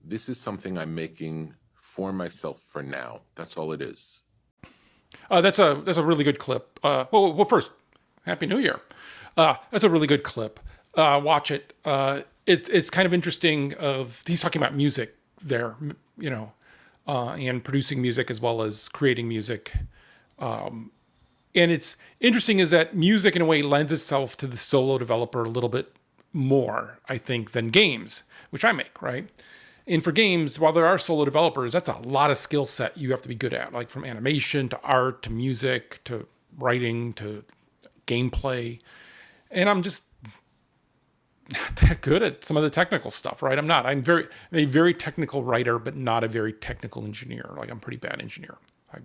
This is something I'm making for myself for now. That's all it is. That's a really good clip. First, Happy New Year. That's a really good clip. Watch it. It's kind of interesting. Of he's talking about music there, and producing music as well as creating music. And it's interesting is that music in a way lends itself to the solo developer a little bit more, I think, than games, which I make, right? And for games, while there are solo developers, that's a lot of skill set you have to be good at, like from animation to art to music to writing to gameplay. And I'm just not that good at some of the technical stuff, right? I'm a very technical writer, but not a very technical engineer. Like I'm a pretty bad engineer. I've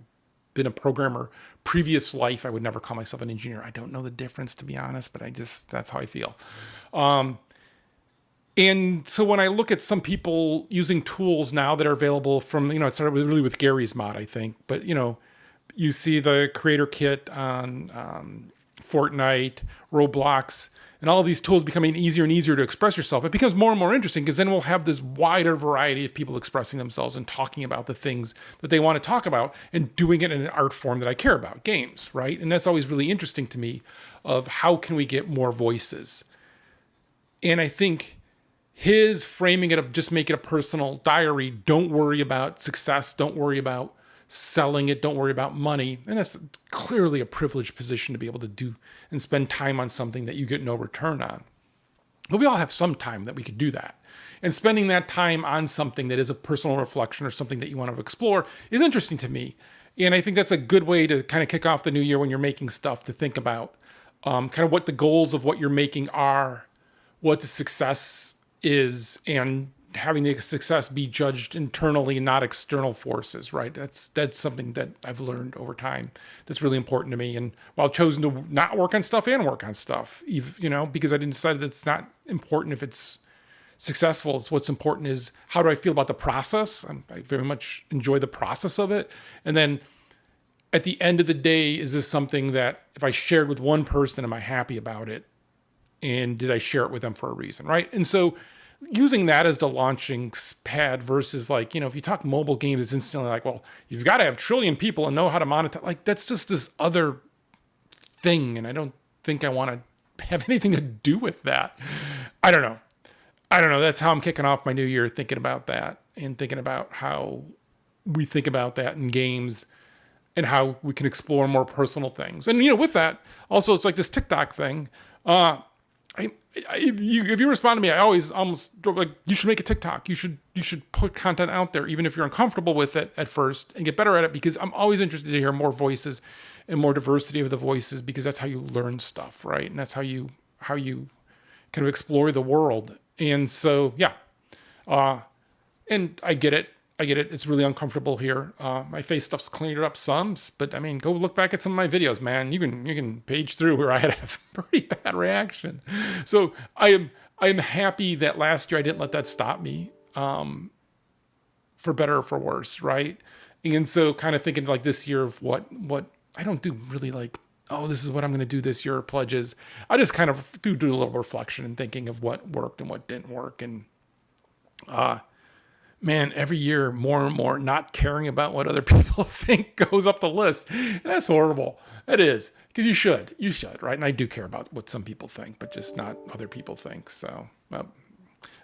been a programmer. Previous life, I would never call myself an engineer. I don't know the difference, to be honest, but that's how I feel. And so when I look at some people using tools now that are available from, it started really with Gary's Mod, I think, but you see the creator kit on Fortnite, Roblox, and all of these tools becoming easier and easier to express yourself. It becomes more and more interesting because then we'll have this wider variety of people expressing themselves and talking about the things that they want to talk about and doing it in an art form that I care about, games, right? And that's always really interesting to me of how can we get more voices. And I think his framing it of just make it a personal diary, don't worry about success, don't worry about selling it, don't worry about money. And that's clearly a privileged position to be able to do and spend time on something that you get no return on. But we all have some time that we could do that. And spending that time on something that is a personal reflection or something that you want to explore is interesting to me. And I think that's a good way to kind of kick off the new year when you're making stuff, to think about kind of what the goals of what you're making are, what the success is, and having the success be judged internally, not external forces, right? That's something that I've learned over time that's really important to me. And while I've chosen to not work on stuff and work on stuff, because I didn't decide that it's not important if it's successful. It's what's important is how do I feel about the process? I very much enjoy the process of it. And then at the end of the day, is this something that if I shared with one person, am I happy about it? And did I share it with them for a reason, right? And so using that as the launching pad versus if you talk mobile games, it's instantly like, well, you've got to have 1 trillion people and know how to monetize. Like that's just this other thing. And I don't think I want to have anything to do with that. I don't know. That's how I'm kicking off my new year, thinking about that and thinking about how we think about that in games and how we can explore more personal things. And, with that, also, it's like this TikTok thing. If you respond to me, I always almost like, you should make a TikTok. You should put content out there, even if you're uncomfortable with it at first, and get better at it, because I'm always interested to hear more voices and more diversity of the voices, because that's how you learn stuff, right? And that's how you kind of explore the world. And so, yeah. And I get it. It's really uncomfortable here. My face stuff's cleaned up some, but I mean, go look back at some of my videos, man. You can page through where I had a pretty bad reaction. So I am happy that last year I didn't let that stop me, for better or for worse, right? And so kind of thinking like this year of what I don't do really like, oh, this is what I'm going to do this year, pledges. I just kind of do a little reflection and thinking of what worked and what didn't work. And, man, every year more and more not caring about what other people think goes up the list. And that's horrible. It is, because you should, right? And I do care about what some people think, but just not other people think. So, a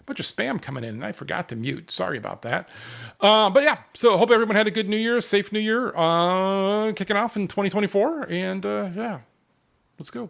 bunch of spam coming in, and I forgot to mute. Sorry about that. But yeah, so hope everyone had a good New Year, safe New Year, kicking off in 2024. And yeah, let's go.